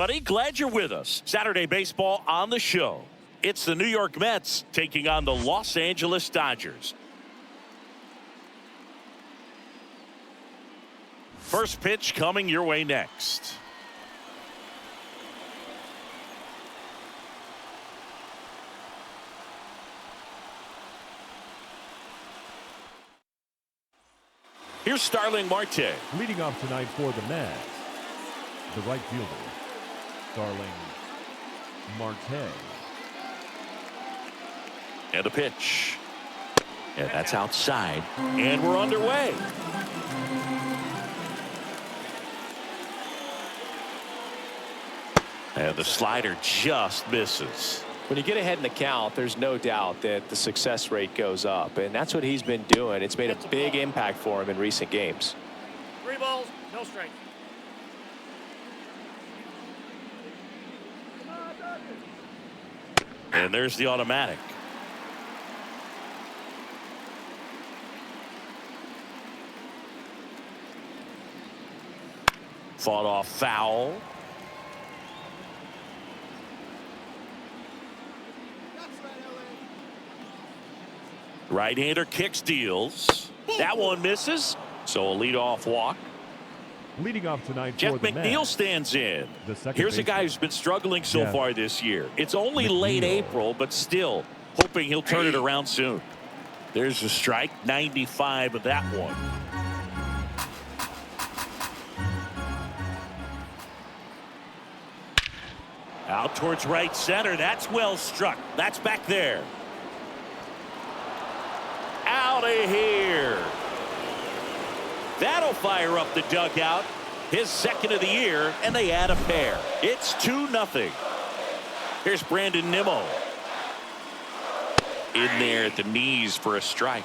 Buddy, glad you're with us. Saturday baseball on the show. It's the New York Mets taking on the Los Angeles Dodgers. First pitch coming your way next. Here's Starling Marte. Leading off tonight for the Mets, the right fielder, Starling Marte. And a pitch. And that's outside. And we're underway. And the slider just misses. When you get ahead in the count, there's no doubt that the success rate goes up, and that's what he's been doing. It's made a big impact for him in recent games. 3 balls, no strikes. And there's the automatic. Fought off foul. Right-hander kicks, deals. That one misses. So a leadoff walk. Leading off tonight Jeff for the McNeil Mets, stands in. the Here's a guy baseman, who's been struggling so Jeff far this year. It's only late McNeil. April, but still hoping he'll turn it around soon. There's a strike, 95 of that one. Out towards right center. That's well struck. That's back there. Out of here. That'll fire up the dugout. His second of the year, and they add a pair. It's 2-0. Here's Brandon Nimmo. In there at the knees for a strike.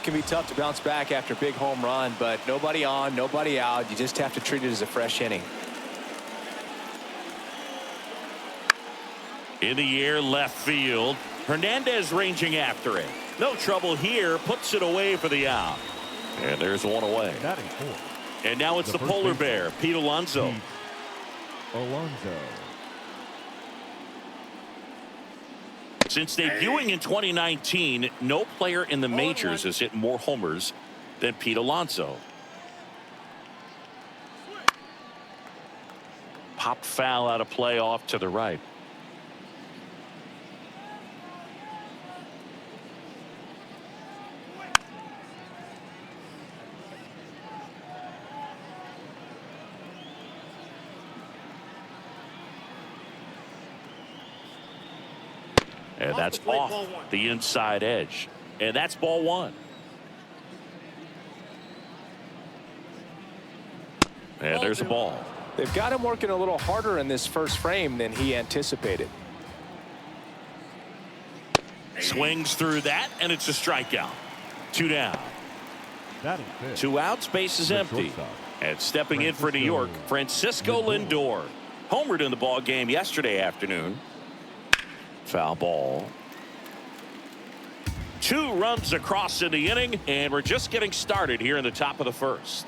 It can be tough to bounce back after a big home run, but nobody on, nobody out. You just have to treat it as a fresh inning. In the air, left field. Hernandez ranging after it. No trouble here. Puts it away for the out. And there's one away. batting fourth, And now it's the first polar baseman, bear, Pete Alonso. Pete Alonso. Since debuting in 2019, no player in the majors has hit more homers than Pete Alonso. Pop foul out of play off to the right. And that's off the inside edge. And that's ball one. And there's a ball. They've got him working a little harder in this first frame than he anticipated. Swings through that, and it's a strikeout. 2 down. Batting fifth, 2 outs, base is the empty. shortstop, And stepping in for New York, Francisco Lindor. Homered in the ball game yesterday afternoon. Foul ball. 2 runs across in the inning, and we're just getting started here in the top of the first.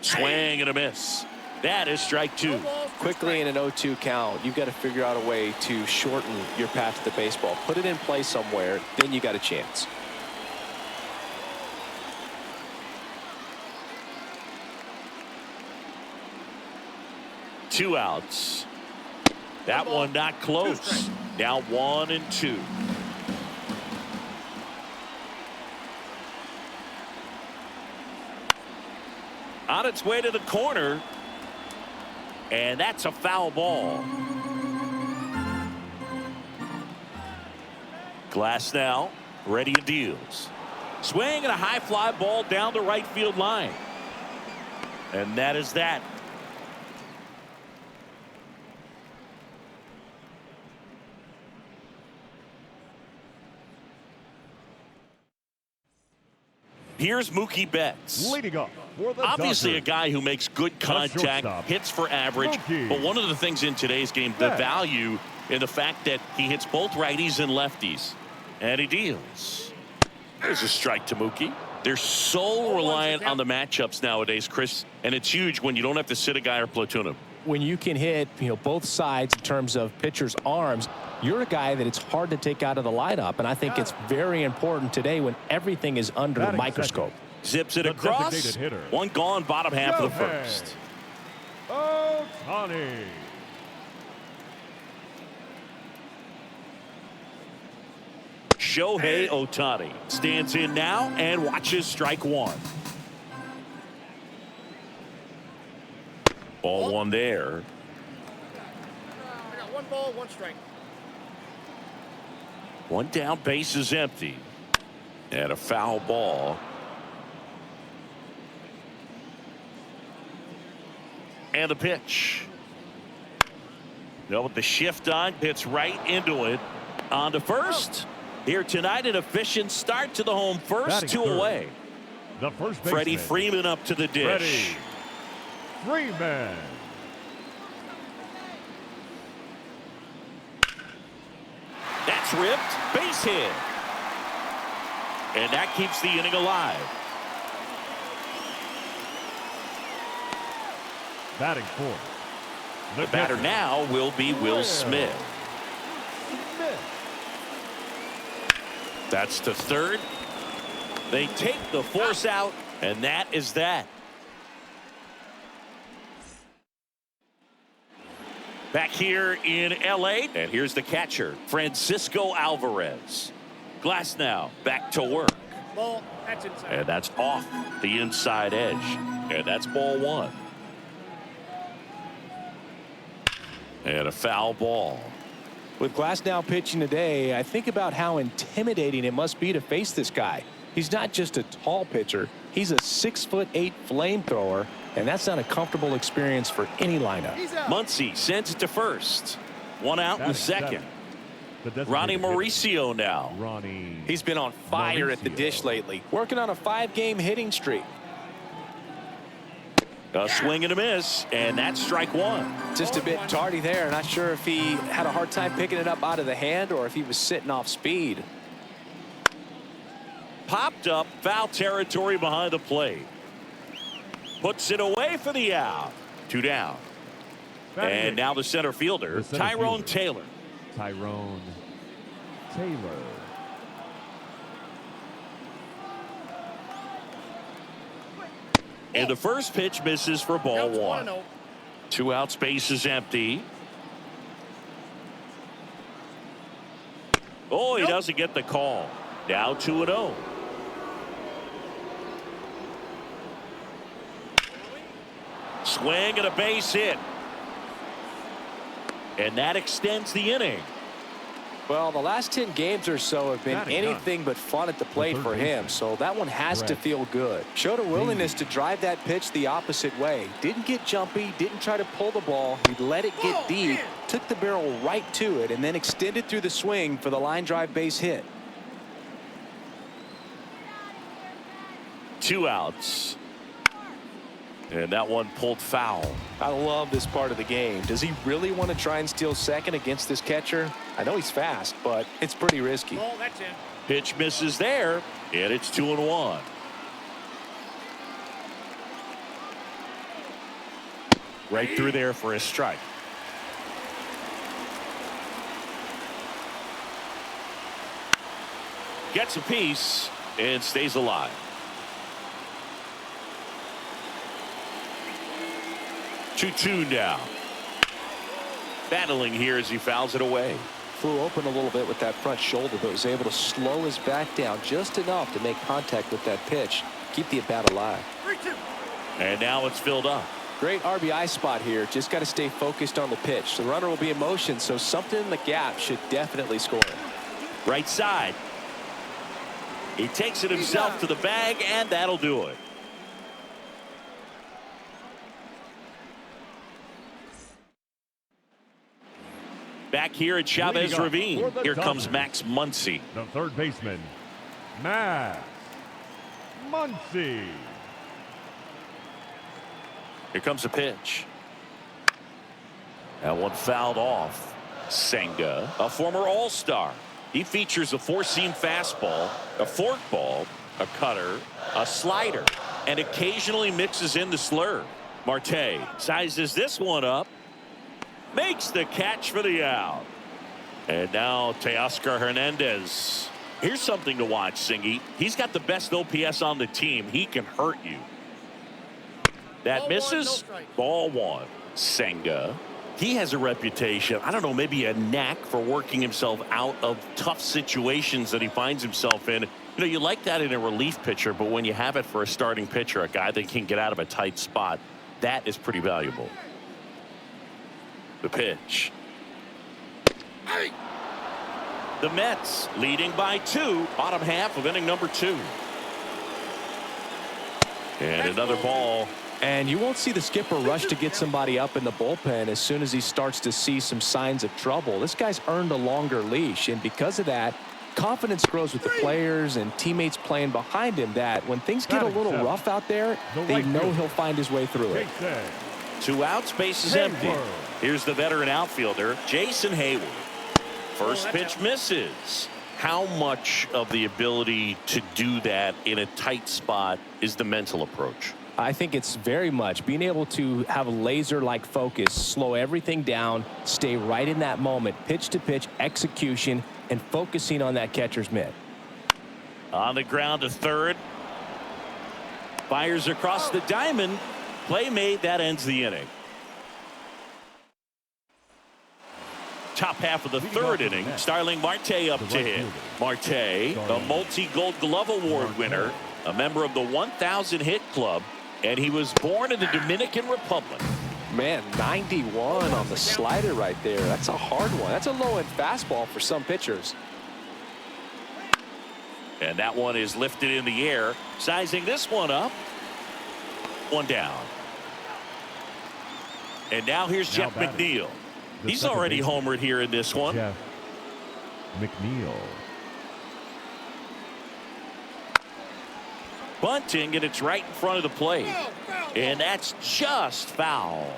Swing and a miss. That is strike 2. Quickly in an 0-2 count, you've got to figure out a way to shorten your path to the baseball. Put it in play somewhere, then you got a chance. Two outs. That one not close. Now 1-2. On its way to the corner. And that's a foul ball. Glass now ready and deals. Swing and a high fly ball down the right field line. And that is that. Here's Mookie Betts. leading up for the Obviously Dodgers, a guy who makes good contact, shortstop, hits for average. Mookie But one of the things in today's game, the Betts. value in the fact that he hits both righties and lefties. And he deals. There's a strike to Mookie. They're so reliant on the matchups nowadays, Chris, and it's huge when you don't have to sit a guy or platoon him. When you can hit, both sides in terms of pitchers' arms, you're a guy that it's hard to take out of the lineup, and I think it's very important today when everything is under the microscope. Zips it across. One gone, bottom half of the first. Ohtani. Shohei Ohtani stands in now and watches strike one. Ball one there. I got 1 ball, 1 strike. One down, base is empty. And a foul ball. And the pitch. No, with the shift on, hits right into it. On to first. Here tonight, an efficient start to the home first, Batting 2 third. away. The first baseman. Freddie Freeman up to the dish. Freeman. That's ripped. Base hit. And that keeps the inning alive. Batting fourth. The batter now will be Will Smith. That's to third. They take the force out, and that is that. Back here in L.A., and here's the catcher, Francisco Alvarez. Glass now back to work. Ball, that's inside. And that's off the inside edge. And that's ball one. And a foul ball. With Glasnow pitching today, I think about how intimidating it must be to face this guy. He's not just a tall pitcher. He's a 6'8" flamethrower, and that's not a comfortable experience for any lineup. Muncy sends it to first. One out in the second. Ronnie Mauricio now. He's been on fire at the dish lately, working on a 5-game hitting streak. A swing and a miss, and that's strike one. Just a bit tardy there. Not sure if he had a hard time picking it up out of the hand or if he was sitting off speed. Popped up, foul territory behind the plate. Puts it away for the out. 2 down. And now the center fielder, Tyrone Taylor. Tyrone Taylor. And the first pitch misses for ball one. 2 outs, base is empty. Oh, he doesn't get the call. Now 2-0. Swing and a base hit. And that extends the inning. Well, the last 10 games or so have been anything but fun at the plate for him, so that one has to feel good. Showed a willingness to drive that pitch the opposite way. Didn't get jumpy, didn't try to pull the ball. He let it get deep, took the barrel right to it, and then extended through the swing for the line drive base hit. 2 outs. And that one pulled foul. I love this part of the game. Does he really want to try and steal second against this catcher? I know he's fast, but it's pretty risky. Ball, that's in. Pitch misses there, and it's 2-1. Right through there for a strike. Gets a piece and stays alive. 2-2 now. Battling here as he fouls it away. Flew open a little bit with that front shoulder, but was able to slow his back down just enough to make contact with that pitch. Keep the at-bat alive. 3-2. And now it's filled up. Great RBI spot here. Just got to stay focused on the pitch. The runner will be in motion, so something in the gap should definitely score. Right side. He takes it himself to the bag, and that'll do it. Back here at Chavez Ravine. Here comes Max Muncy. The third baseman, Max Muncy. Here comes a pitch. That one fouled off. Senga, a former All-Star. He features a 4-seam fastball, a forkball, a cutter, A slider, and occasionally mixes in the slur. Marte sizes this one up, makes the catch for the out. And now Teoscar Hernandez. Here's something to watch, Singy. He's got the best OPS on the team. He can hurt you. That Ball misses. one, no strike. Ball one. Senga. He has a reputation, I don't know, maybe a knack for working himself out of tough situations that he finds himself in. You know, you like that in a relief pitcher, but when you have it for a starting pitcher, a guy that can get out of a tight spot, that is pretty valuable. The pitch. The Mets leading by 2, bottom half of inning number 2. And another ball. And you won't see the skipper rush to get somebody up in the bullpen as soon as he starts to see some signs of trouble. This guy's earned a longer leash, and because of that, confidence grows with the players and teammates playing behind him, that when things get a little rough out there, they know he'll find his way through it. 2 outs, base is empty. Here's the veteran outfielder, Jason Hayward. First pitch misses. How much of the ability to do that in a tight spot is the mental approach? I think it's very much being able to have a laser-like focus, slow everything down, stay right in that moment, pitch-to-pitch execution, and focusing on that catcher's mitt. On the ground to third. Fires across the diamond. Play made. That ends the inning. Top half of the third inning. Starling Marte up to hit. Marte, a multi-Gold Glove Award winner, a member of the 1,000 hit club, and he was born in the Dominican Republic. Man, 91 on the slider right there. That's a hard one. That's a low-end fastball for some pitchers. And that one is lifted in the air. Sizing this one up. 1 down. And now here's Jeff McNeil. He's already homered here in this one. Jeff McNeil. Bunting, and it's right in front of the plate. And that's just foul.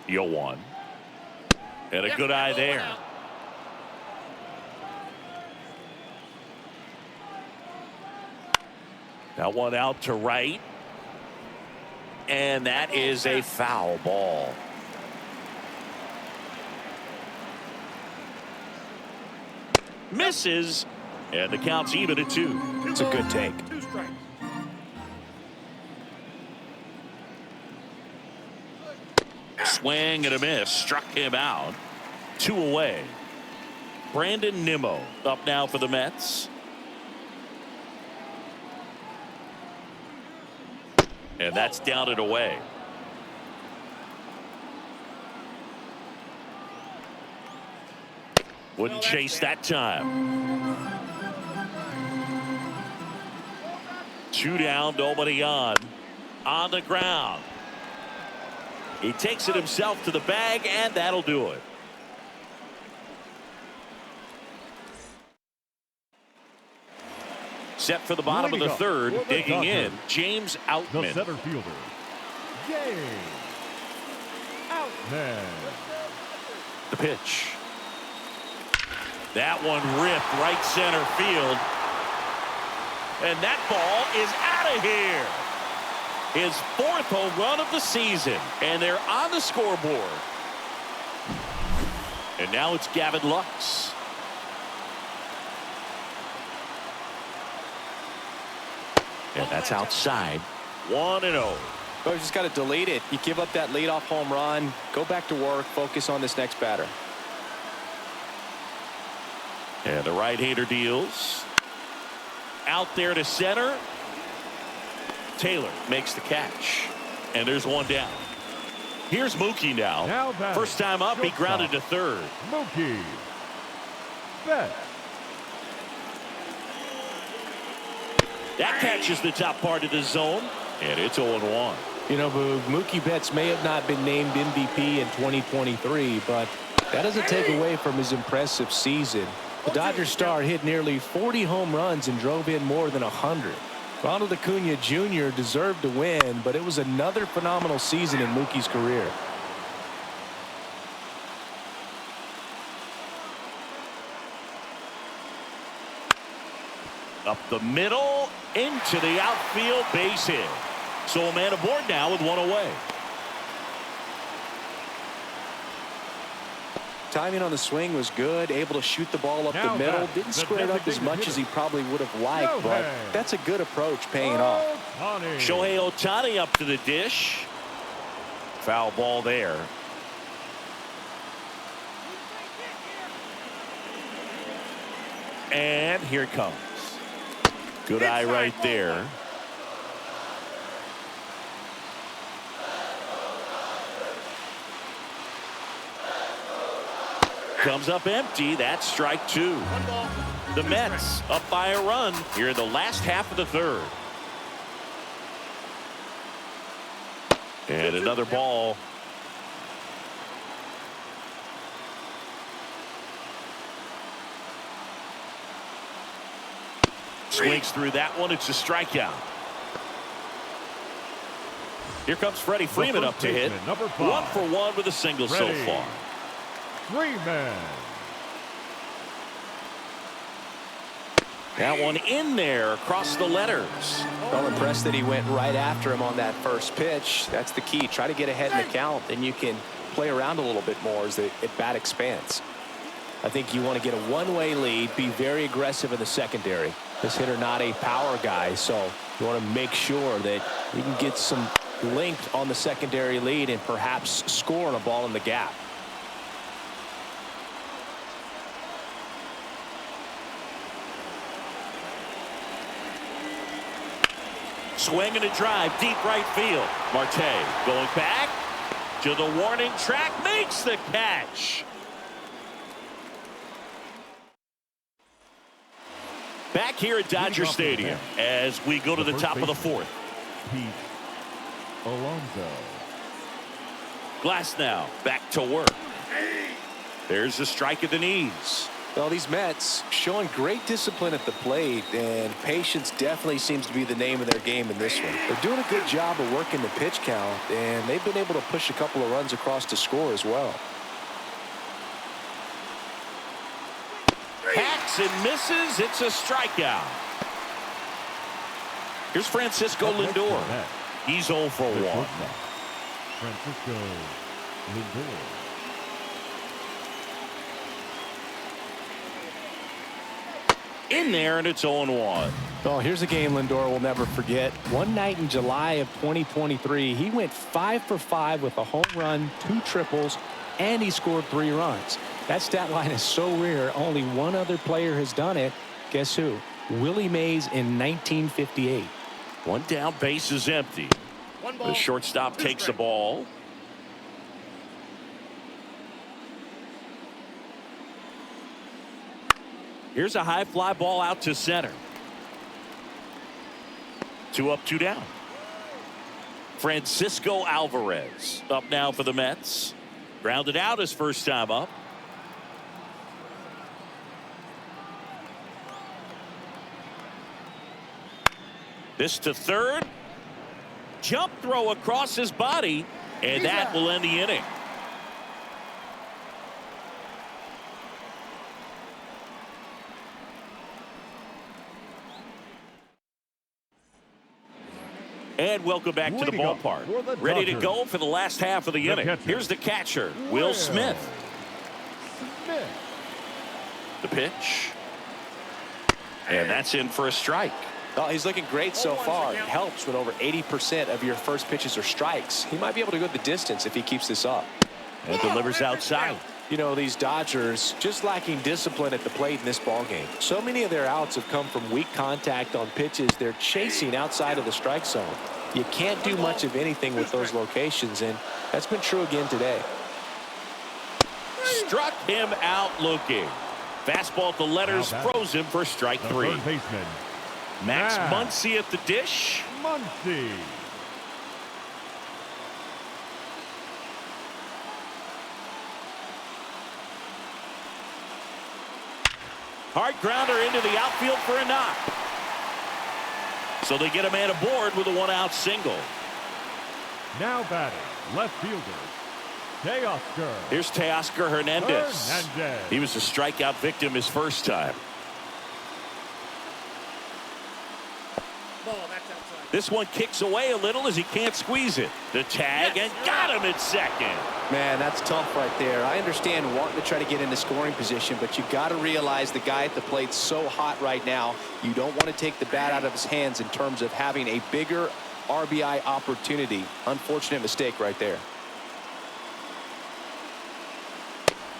Yoan. And a good eye there. That one out to right. And that is a foul ball. Misses, and the count's even at 2. It's a good take. 2 strikes. Swing and a miss, struck him out. 2 away. Brandon Nimmo up now for the Mets. And that's down and away. Wouldn't chase that time. 2 down, nobody on. On the ground. He takes it himself to the bag, and that'll do it. Set for the bottom of the third, digging in, James Outman. The center fielder, James Outman. The pitch. That one ripped right center field. And that ball is out of here. His 4th home run of the season. And they're on the scoreboard. And now it's Gavin Lux. And that's outside. 1-0. Oh, you just got to delete it. You give up that leadoff home run. Go back to work. Focus on this next batter. And the right-hander deals. Out there to center. Taylor makes the catch. And there's 1 down. Here's Mookie now. First time up, he grounded to third. Mookie Betts. That catches the top part of the zone. And it's 0-1. You know, Boog, Mookie Betts may have not been named MVP in 2023, but that doesn't take away from his impressive season. The Dodgers star hit nearly 40 home runs and drove in more than 100. Ronald Acuna Jr. deserved to win, but it was another phenomenal season in Mookie's career. Up the middle, into the outfield, base hit. So a man aboard now with one away. Timing on the swing was good, able to shoot the ball up the middle. Didn't square it up as much as he probably would have liked, but that's a good approach paying off. Shohei Ohtani up to the dish. Foul ball there. And here it comes. Good eye right there. Comes up empty. That's strike two. The Mets up by a run here in the last half of the third. And another ball. Swings through that one. It's a strikeout. Here comes Freddie Freeman up to hit. 1 for 1 with a single so far. Freeman. That one in there across the letters. Well, impressed that he went right after him on that first pitch. That's the key. Try to get ahead in the count, then you can play around a little bit more as the at-bat expands. I think you want to get a one-way lead, be very aggressive in the secondary. This hitter not a power guy, so you want to make sure that you can get some length on the secondary lead and perhaps score on a ball in the gap. Swing and a drive, deep right field. Marte going back to the warning track, makes the catch. Back here at Dodger Stadium as we go to the top of the fourth. Pete Alonso. Glass now back to work. There's a strike at the knees. Well, these Mets showing great discipline at the plate, and patience definitely seems to be the name of their game in this one. They're doing a good job of working the pitch count, and they've been able to push a couple of runs across to score as well. Hacks and misses. It's a strikeout. Here's Francisco Lindor. He's 0 for 1. Francisco Lindor. In there, and it's 0-1. Oh, here's a game Lindor will never forget. One night in July of 2023, he went 5 for 5 with a home run, 2 triples, and he scored 3 runs. That stat line is so rare. Only one other player has done it. Guess who? Willie Mays in 1958. One down, base is empty. The shortstop takes the ball. Here's a high fly ball out to center. 2 up, 2 down. Francisco Alvarez up now for the Mets. Grounded out his first time up. This to third. Jump throw across his body, and that will end the inning. And welcome back to the ballpark. Ready to go for the last half of the inning. Here's the catcher, Will Smith. The pitch. And that's in for a strike. Oh, he's looking great so far. It helps when over 80% of your first pitches are strikes. He might be able to go the distance if he keeps this up. And delivers outside. You know, these Dodgers just lacking discipline at the plate in this ballgame. So many of their outs have come from weak contact on pitches they're chasing outside of the strike zone. You can't do much of anything with those locations, and that's been true again today. Struck him out looking. Fastball at the letters, froze him for strike 3. Max Muncy at the dish. Muncy. Hard grounder into the outfield for a knock. So they get a man aboard with a 1-out single. Now batting, left fielder, Teoscar. Here's Teoscar Hernandez. He was a strikeout victim his first time. This one kicks away a little as he can't squeeze it. The tag and got him at second. Man, that's tough right there. I understand wanting to try to get into scoring position, but you got to realize the guy at the plate's so hot right now. You don't want to take the bat out of his hands in terms of having a bigger RBI opportunity. Unfortunate mistake right there.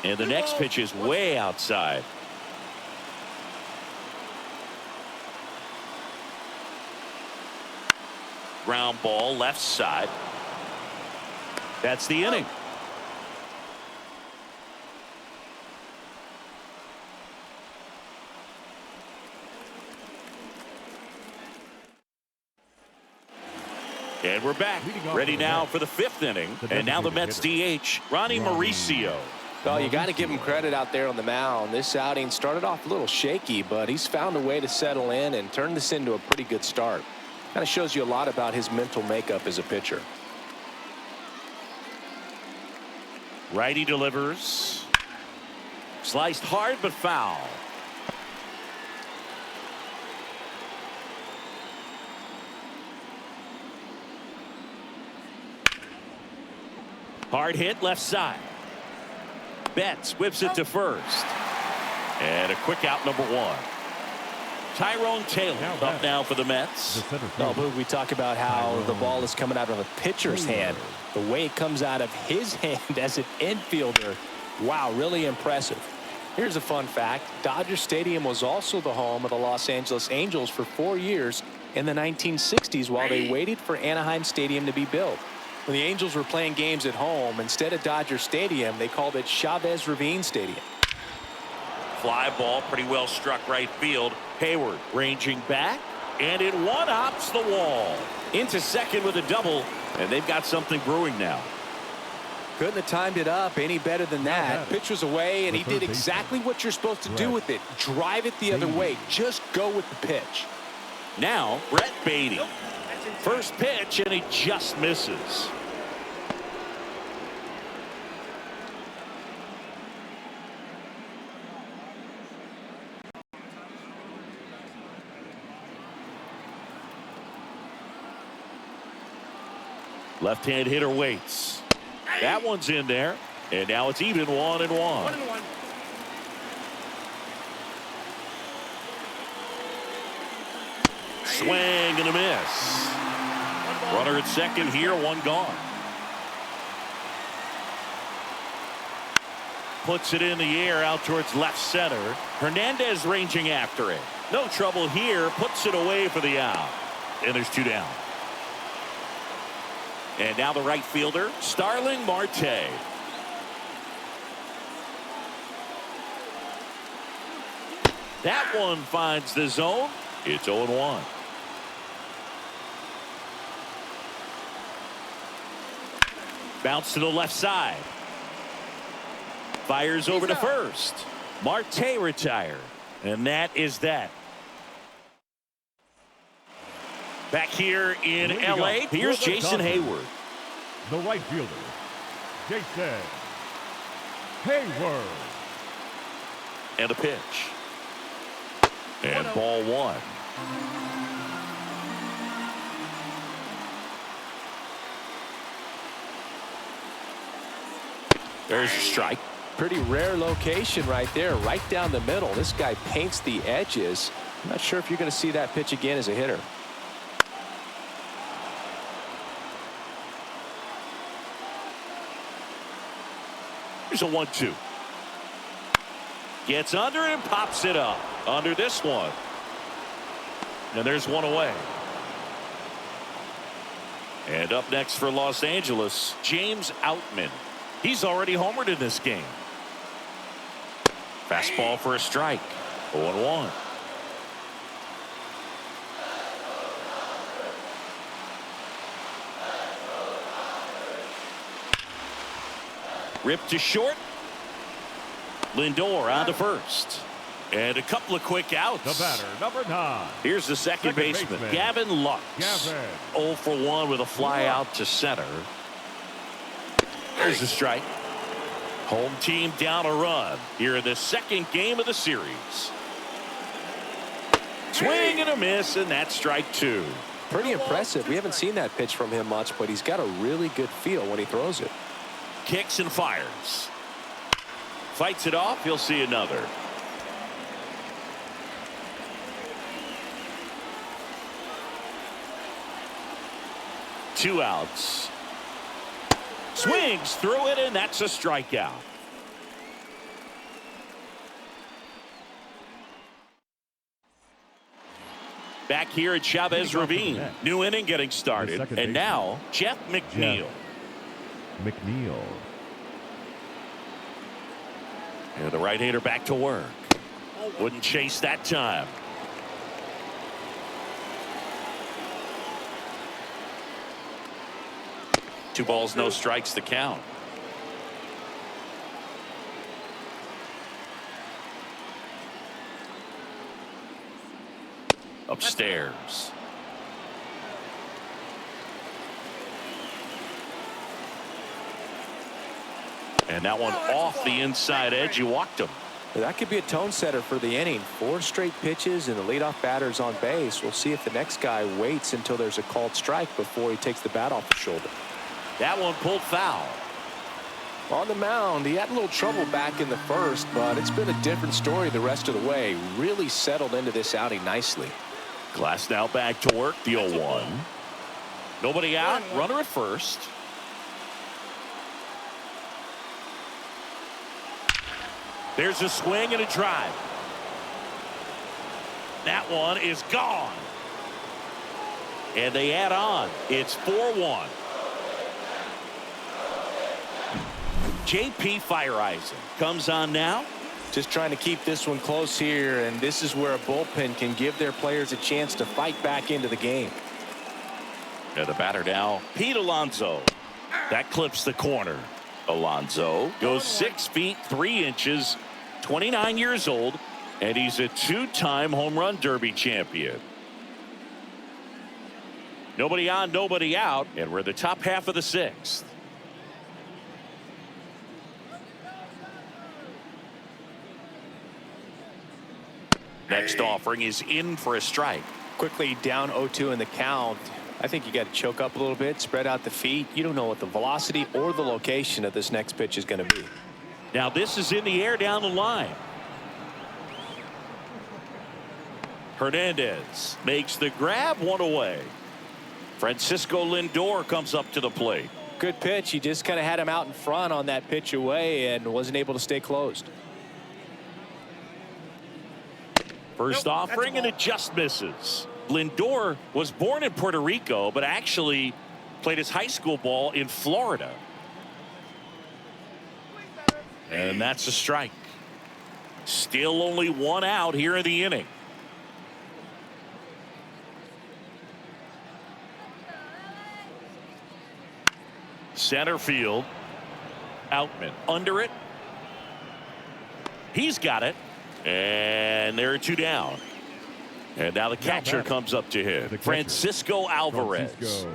And the next pitch is way outside. Ground ball left side. That's the inning. And we're back. Ready now for the 5th inning. And now the Mets DH, Ronnie Mauricio. Well, you got to give him credit out there on the mound. This outing started off a little shaky, but he's found a way to settle in and turn this into a pretty good start. Kind of shows you a lot about his mental makeup as a pitcher. Righty delivers. Sliced hard but foul. Hard hit left side. Betts whips it to first. And a quick out, number 1. Tyrone Taylor up now for the Mets. No, Boog, we talk about how the ball is coming out of a pitcher's hand. The way it comes out of his hand as an infielder. Wow, really impressive. Here's a fun fact. Dodger Stadium was also the home of the Los Angeles Angels for 4 years in the 1960s while they waited for Anaheim Stadium to be built. When the Angels were playing games at home, instead of Dodger Stadium, they called it Chavez Ravine Stadium. Fly ball pretty well struck right field. Hayward ranging back, and it one-hops the wall. Into second with a double, and they've got something brewing now. Couldn't have timed it up any better than that. Pitch was away, and he did exactly what you're supposed to do with it. Drive it the other way. Just go with the pitch. Now, Brett Beatty. First pitch, and he just misses. Left-hand hitter waits. That one's in there, and now it's even 1-1. 1-1. Swing and a miss. Runner at second here, 1 gone. Puts it in the air out towards left center. Hernandez ranging after it. No trouble here. Puts it away for the out. And there's 2 down. And now the right fielder, Starling Marte. That one finds the zone. It's 0-1. Bounce to the left side. Fires over to first. Marte retired. And that is that. Back here in L.A., here's Jason Hayward. The right fielder, Jason Hayward. And a pitch. And ball 1. There's a strike. Pretty rare location right there, right down the middle. This guy paints the edges. I'm not sure if you're going to see that pitch again as a hitter. Here's a 1-2. Gets under and pops it up. Under this one. And there's one away. And up next for Los Angeles, James Outman. He's already homered in this game. Fastball for a strike. 0-1. Ripped to short. Lindor on to first. And a couple of quick outs. The batter, number 9. Here's the second baseman, Gavin Lux. 0 for 1 with a fly out to center. There's the strike. Home team down a run here in the second game of the series. Swing and a miss, and that's strike 2. pretty impressive. We haven't seen that pitch from him much, but he's got a really good feel when he throws it. Kicks and fires. Fights it off. He'll see another. Two outs. Swings through it, and that's a strikeout. Back here at Chavez Ravine. New inning getting started. And now, Jeff McNeil. McNeil. And the right-hander back to work. Wouldn't chase that time. Two balls, no strikes, the count. Upstairs. And that one off the inside edge. You walked him. That could be a tone setter for the inning. 4 straight pitches and the leadoff batter's on base. We'll see if the next guy waits until there's a called strike before he takes the bat off the shoulder. That one pulled foul. On the mound, he had a little trouble back in the first, but it's been a different story the rest of the way. Really settled into this outing nicely. Glass now back to work. The 0-1. Nobody out. Runner at first. There's a swing and a drive. That one is gone. And they add on. It's 4-1. J.P. Fireisen comes on now. Just trying to keep this one close here, and this is where a bullpen can give their players a chance to fight back into the game. And the batter now, Pete Alonso. That clips the corner. Alonso goes 6 feet 3 inches, 29 years old, and he's a 2-time home run derby champion. Nobody on, nobody out, and we're the top half of the 6th. Next offering is in for a strike. Quickly down 0-2 in the count. I think you got to choke up a little bit, spread out the feet. You don't know what the velocity or the location of this next pitch is going to be. Now this is in the air down the line. Hernandez makes the grab, 1 away. Francisco Lindor comes up to the plate. Good pitch. He just kind of had him out in front on that pitch away and wasn't able to stay closed. First offering, and it just misses. Lindor was born in Puerto Rico, but actually played his high school ball in Florida. And that's a strike. Still only 1 out here in the inning. Center field. Outman under it. He's got it. And there are 2 down. And now the catcher comes up to him. Francisco Alvarez. Francisco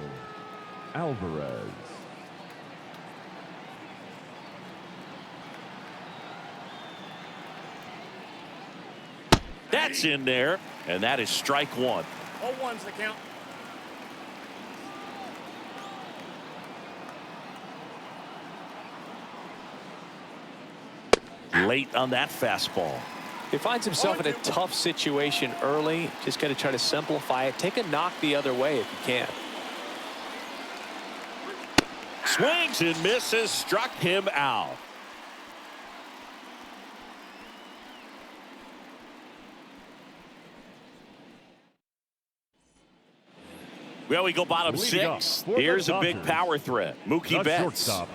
Alvarez. That's in there. And that is strike 1. 0-1's the count. Late on that fastball. He finds himself in a tough situation early. Just got to try to simplify it. Take a knock the other way if you can. Swings and misses. Struck him out. Well, we go bottom 6. Here's a big power threat. Mookie Betts. Shortstop,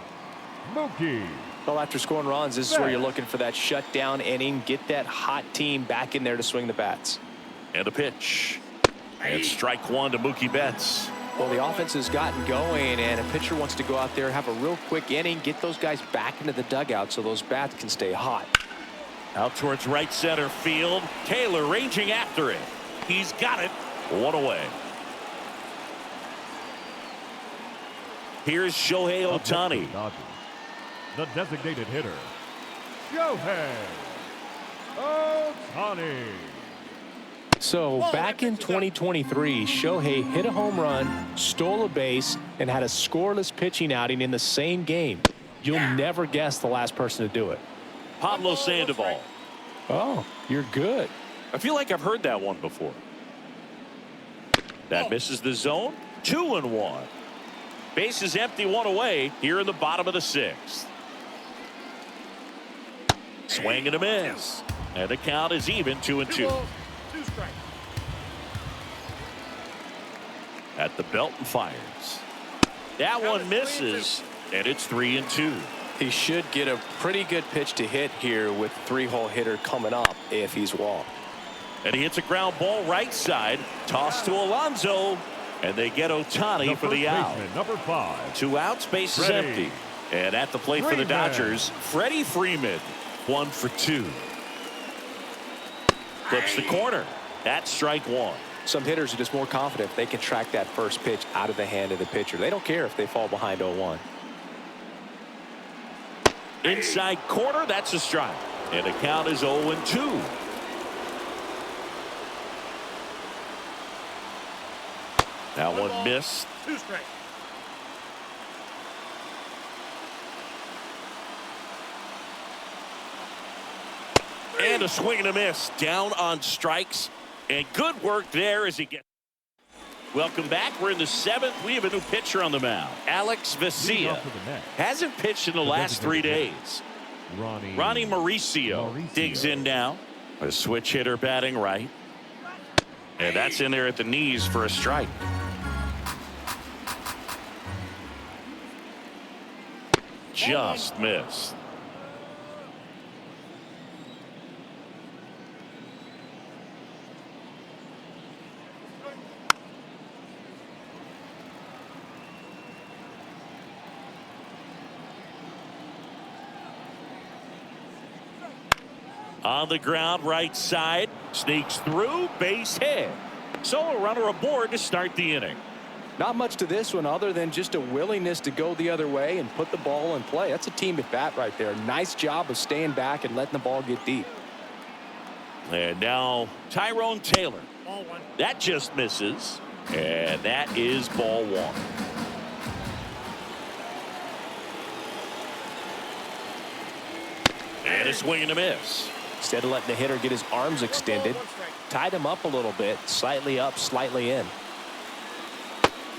Mookie. Well, after scoring runs, this is where you're looking for that shutdown inning. Get that hot team back in there to swing the bats. And a pitch. And strike 1 to Mookie Betts. Well, the offense has gotten going, and a pitcher wants to go out there, have a real quick inning, get those guys back into the dugout so those bats can stay hot. Out towards right center field. Taylor ranging after it. He's got it. 1 away. Here's Shohei Ohtani. The designated hitter, Shohei Ohtani. So back in 2023, Shohei hit a home run, stole a base, and had a scoreless pitching outing in the same game. You'll never guess the last person to do it. Pablo Sandoval. Oh, you're good. I feel like I've heard that one before. That misses the zone. 2-1. Base is empty, one away here in the bottom of the sixth. Swing and a miss. And the count is even, 2-2. 2 balls, 2 strikes. At the belt and fires. That one misses, and it's 3-2. He should get a pretty good pitch to hit here with 3-hole hitter coming up if he's walked. And he hits a ground ball right side. Toss to Alonso. And they get Ohtani for the out. Number 5. 2 outs, base is empty. And at the plate for the Dodgers, Freddie Freeman. 1 for 2. Clips the corner. That's strike 1. Some hitters are just more confident they can track that first pitch out of the hand of the pitcher. They don't care if they fall behind 0-1. Inside corner, that's a strike. And the count is 0-2. That one missed. 2 strikes. And a swing and a miss. Down on strikes. And good work there as he gets. Welcome back. We're in the 7th. We have a new pitcher on the mound. Alex Vesia hasn't pitched in the last 3 days. Ronnie Mauricio digs in now. A switch hitter batting right. And that's in there at the knees for a strike. Just missed. On the ground, right side, sneaks through, base hit. So a runner aboard to start the inning. Not much to this one other than just a willingness to go the other way and put the ball in play. That's a team at bat right there. Nice job of staying back and letting the ball get deep. And now Tyrone Taylor. Ball 1. That just misses. And that is ball 1. And a swing and a miss. Instead of letting the hitter get his arms extended, 1 strike. tied him up a little bit, slightly up, slightly in.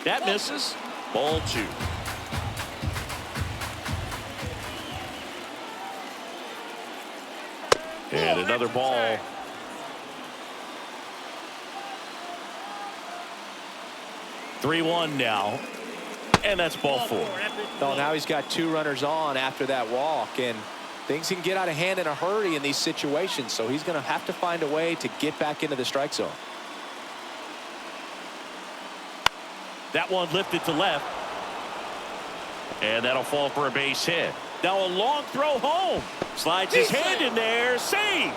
That misses. Ball 2. And another ball. "3-1 now. And that's ball 4. Oh, now he's got 2 runners on after that walk, and things can get out of hand in a hurry in these situations, so he's going to have to find a way to get back into the strike zone. That one lifted to left. And that'll fall for a base hit. Now a long throw home. Slides his hand in there. Save.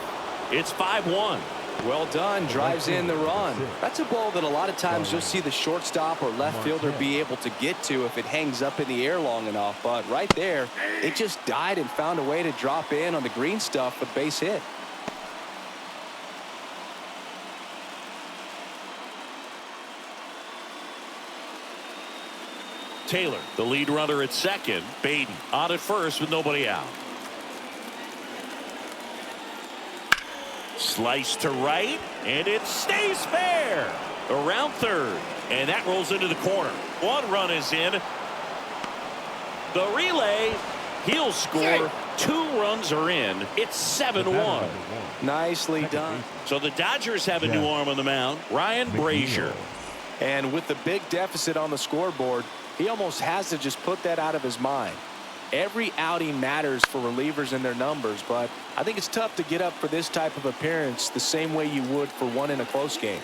It's 5-1. Well done. Drives in the run. That's a ball that a lot of times you'll see the shortstop or left fielder be able to get to if it hangs up in the air long enough. But right there, it just died and found a way to drop in on the green stuff with base hit. Taylor, the lead runner at second. Baden on at first with nobody out. Slice to right, and it stays fair. Around third, and that rolls into the corner. 1 run is in. The relay, he'll score. 2 runs are in. It's 7-1. Nicely done. So the Dodgers have a new arm on the mound, Ryan Brazier. And with the big deficit on the scoreboard, he almost has to just put that out of his mind. Every outing matters for relievers and their numbers, but I think it's tough to get up for this type of appearance the same way you would for one in a close game.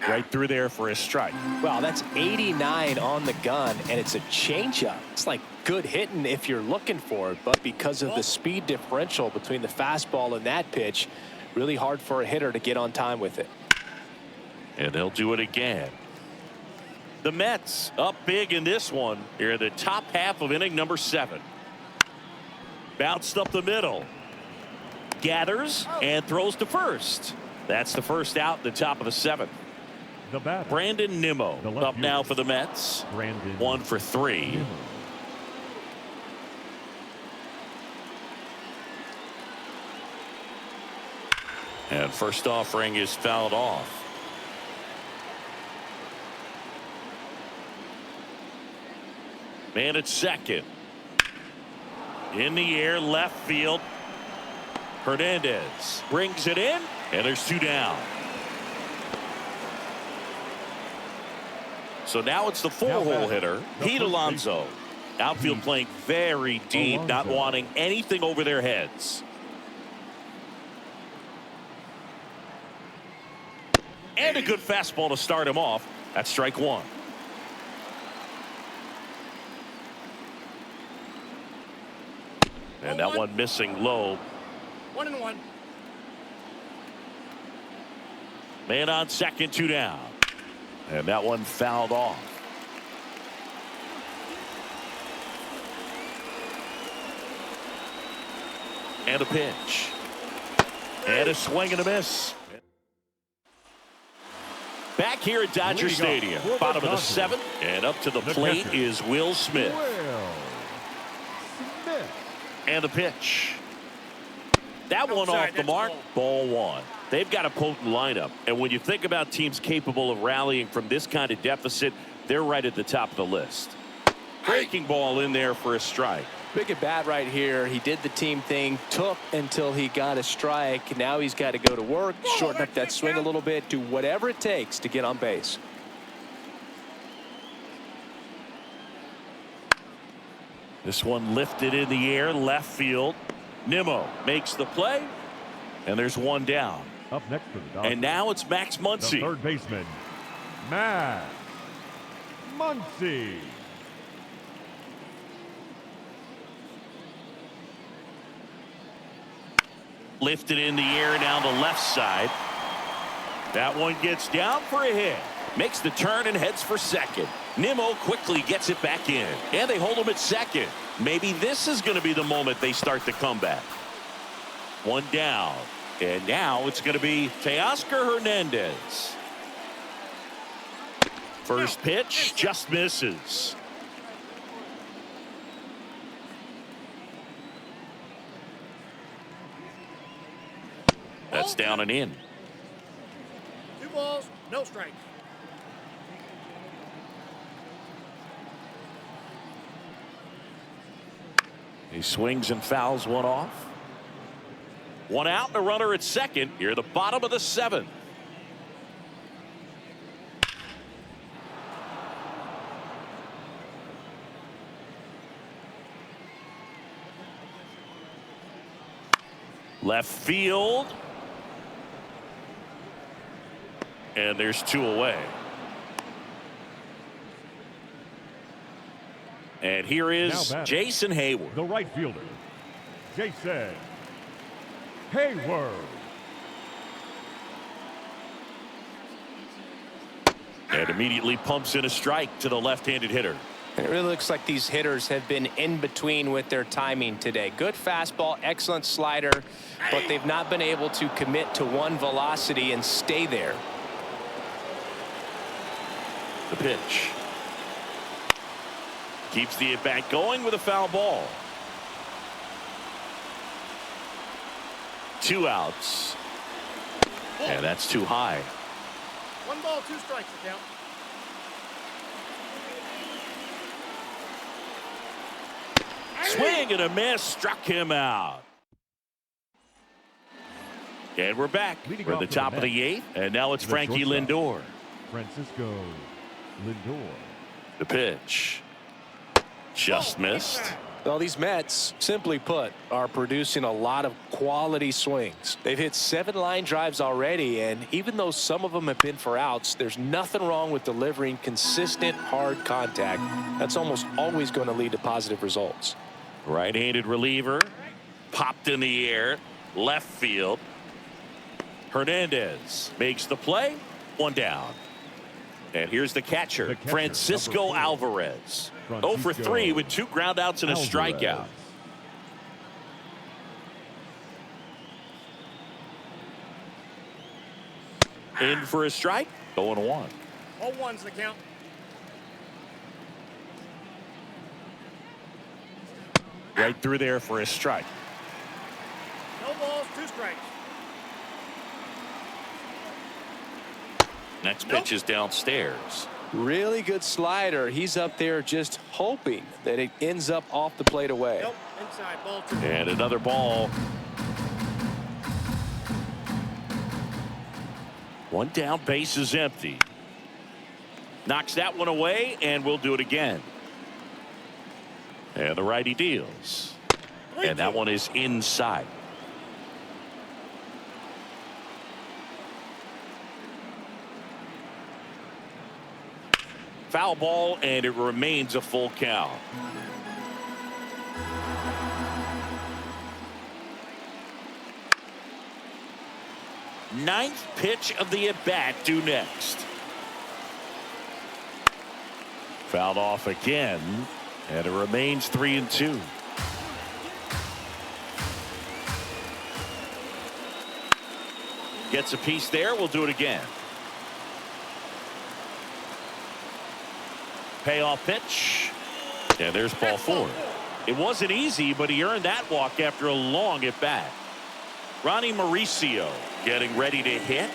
Right through there for a strike. Wow, that's 89 on the gun, and it's a changeup. It's like good hitting if you're looking for it, but because of the speed differential between the fastball and that pitch, really hard for a hitter to get on time with it. And they'll do it again. The Mets up big in this one here in the top half of inning number 7. Bounced up the middle. Gathers and throws to first. That's the first out in the top of the 7th. The batter, Brandon Nimmo up now for the Mets. Brandon 1 for 3. Nimmo. And first offering is fouled off. Man at second. In the air, left field. Hernandez brings it in, and there's 2 down. So now it's the 4-hole hitter, Pete Alonso. Outfield playing very deep, not wanting anything over their heads. And a good fastball to start him off. That's strike 1. And that one missing low. 1-1. Man on second, 2 down. And that one fouled off. And a pitch. And a swing and a miss. Back here at Dodger Stadium, bottom of the 7th, and up to the plate is Will Smith. And the pitch. That one off the mark. Ball 1. They've got a potent lineup, and when you think about teams capable of rallying from this kind of deficit, they're right at the top of the list. Breaking ball in there for a strike. Big at bat right here. He did the team thing, took until he got a strike. Now he's got to go to work, shorten up that swing a little bit, do whatever it takes to get on base. This one lifted in the air, left field. Nimmo makes the play, and there's 1 down. Up next for the Dodgers. And now it's Max Muncy. The third baseman, Max Muncy. Lifted in the air down the left side. That one gets down for a hit. Makes the turn and heads for second. Nimmo quickly gets it back in. And they hold him at second. Maybe this is going to be the moment they start the comeback. 1 down. And now it's going to be Teoscar Hernandez. First pitch just misses. That's down and in. 2 balls, no strikes. He swings and fouls one off. 1 out and a runner at second. Here at the bottom of the 7th. Left field. And there's 2 away. And here is Jason Hayward. The right fielder, Jason Hayward. And immediately pumps in a strike to the left-handed hitter. It really looks like these hitters have been in between with their timing today. Good fastball, excellent slider, but they've not been able to commit to one velocity and stay there. The pitch. Keeps the at-bat going with a foul ball. 2 outs. And that's too high. 1 ball, 2 strikes to count. Swing and a miss, struck him out. And we're back. We're at the top of the 8th, and now it's Frankie Lindor. Francisco Lindor. The pitch. Just missed. Well, these Mets, simply put, are producing a lot of quality swings. They've hit 7 line drives already, and even though some of them have been for outs, there's nothing wrong with delivering consistent, hard contact. That's almost always going to lead to positive results. Right-handed reliever. Popped in the air. Left field. Hernandez makes the play. 1 down. And here's the catcher, Francisco Alvarez. 0 for 3 with 2 groundouts and a strikeout. In for a strike. 0-1. All ones the count. Right through there for a strike. No balls, 2 strikes. Next pitch is downstairs. Really good slider. He's up there just hoping that it ends up off the plate away. Nope, inside, ball 2. And another ball. One down, base is empty. Knocks that one away, and we'll do it again. And the righty deals. And that one is inside. Foul ball, and it remains a full count. Ninth pitch of the at-bat due next. Fouled off again, and it remains 3-2. Gets a piece there. We'll do it again. Payoff pitch, and there's ball 4. It wasn't easy, but he earned that walk after a long at-bat. Ronnie Mauricio getting ready to hit.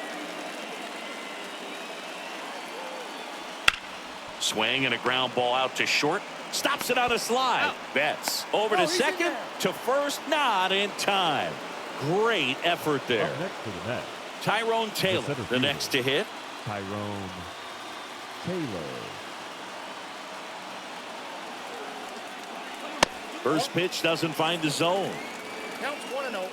Swing and a ground ball out to short. Stops it on a slide. Betts over to second, to first, not in time. Great effort there. Up next to the net, Tyrone Taylor, the next to hit. Tyrone Taylor. First pitch doesn't find the zone. Counts 1-0.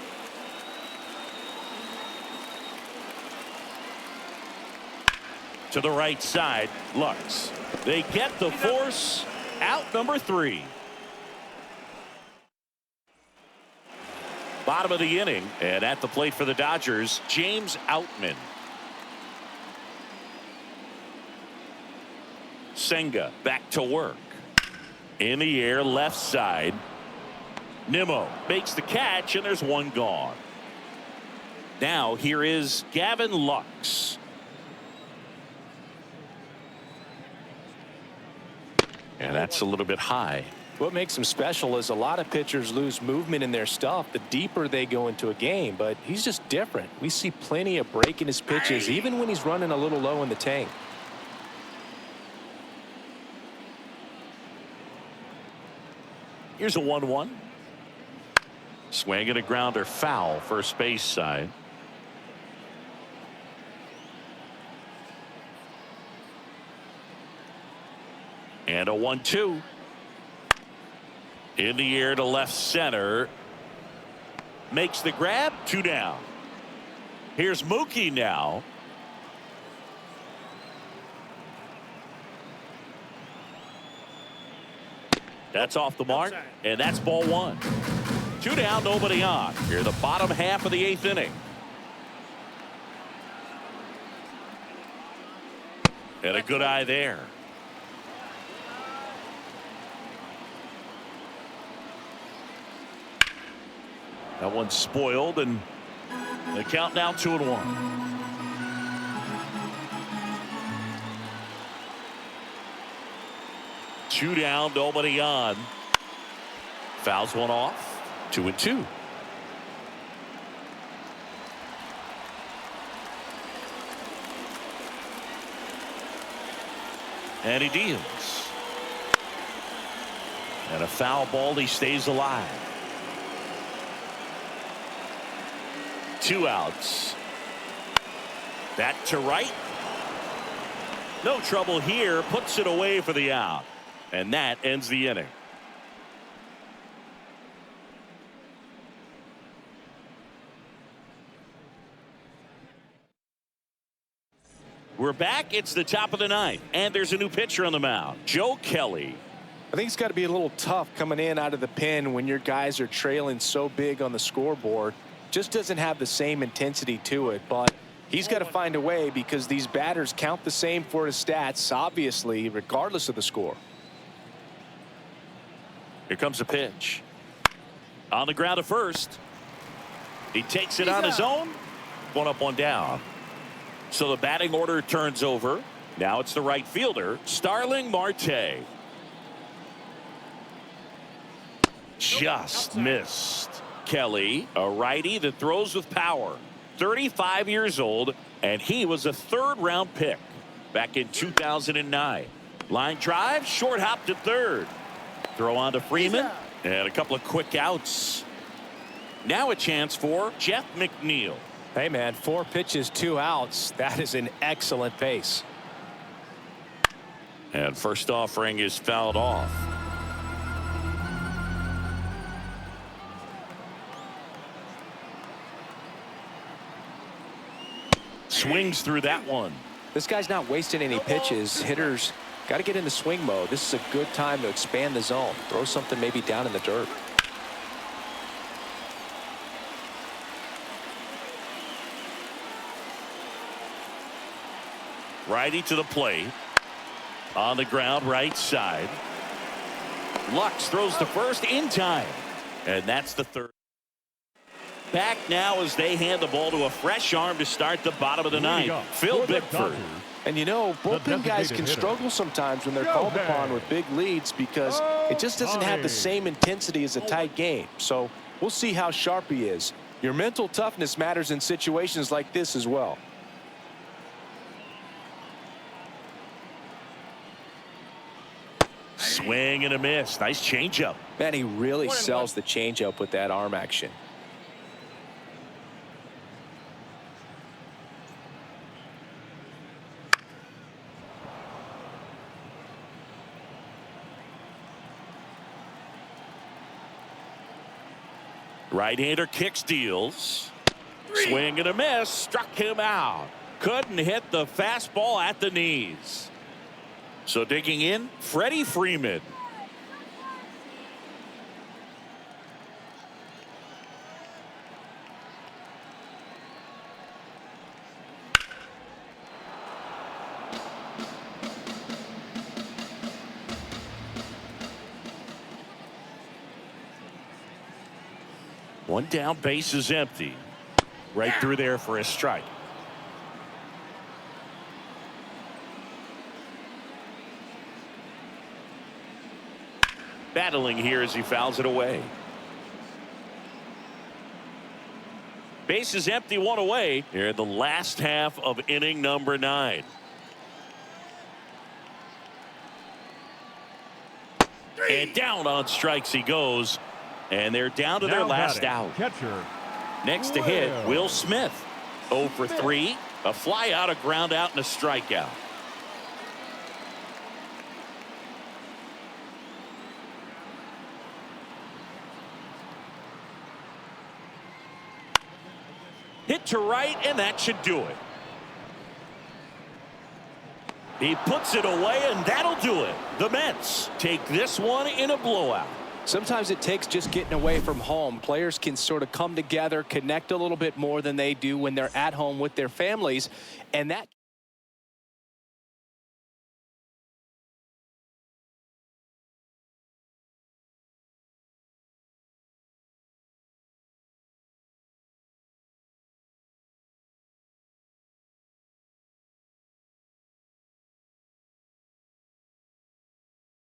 To the right side, Lux. They get the force. Out number 3. Bottom of the inning, and at the plate for the Dodgers, James Outman. Senga back to work. In the air, left side. Nimmo makes the catch, and there's one gone. Now here is Gavin Lux. And that's a little bit high. What makes him special is a lot of pitchers lose movement in their stuff the deeper they go into a game, but he's just different. We see plenty of break in his pitches, even when he's running a little low in the tank. Here's a 1-1. Swing and a grounder, foul, first base side. And a 1-2. In the air to left center. Makes the grab. 2 down. Here's Mookie now. That's off the mark, and that's ball 1. 2 down, nobody on. Here, the bottom half of the 8th inning. And a good eye there. That one's spoiled, and the count now 2-1. Two down, nobody on. Fouls one off. 2-2. And he deals. And a foul ball, he stays alive. 2 outs. That to right. No trouble here. Puts it away for the out. And that ends the inning. We're back. It's the top of the 9th. And there's a new pitcher on the mound. Joe Kelly. I think it's got to be a little tough coming in out of the pen when your guys are trailing so big on the scoreboard. Just doesn't have the same intensity to it, but he's got to find a way because these batters count the same for his stats, obviously, regardless of the score. Here comes a pitch. On the ground at first. He takes it on his own. 1 up, 1 down. So the batting order turns over. Now it's the right fielder, Starling Marte. Just missed. Kelly, a righty that throws with power. 35 years old, and he was a third-round pick back in 2009. Line drive, short hop to third. Throw on to Freeman, and a couple of quick outs. Now a chance for Jeff McNeil. Hey, man, 4 pitches, 2 outs. That is an excellent pace. And first offering is fouled off. Swings through that one. This guy's not wasting any pitches. Hitters got to get into swing mode. This is a good time to expand the zone. Throw something maybe down in the dirt. Righty to the plate. On the ground, right side. Lux throws to first in time. And that's the third. Back now as they hand the ball to a fresh arm to start the bottom of the ninth. Phil Bickford. And you know, bullpen guys can struggle sometimes when they're called upon with big leads because it just doesn't have the same intensity as a tight game. So we'll see how sharp he is. Your mental toughness matters in situations like this as well. Swing and a miss. Nice changeup. Man, he really sells the changeup with that arm action. Right-hander kicks, deals. Swing and a miss. Struck him out. Couldn't hit the fastball at the knees. So digging in, Freddie Freeman. One down, base is empty. Right through there for a strike. Battling here as he fouls it away. Base is empty, one away here in the last half of inning number 9. And down on strikes he goes. And they're down to their last out. Catcher. Next to hit, Will Smith. 0 for 3. A fly out, a ground out, and a strikeout. Hit to right, and that should do it. He puts it away, and that'll do it. The Mets take this one in a blowout. Sometimes it takes just getting away from home. Players can sort of come together, connect a little bit more than they do when they're at home with their families, and that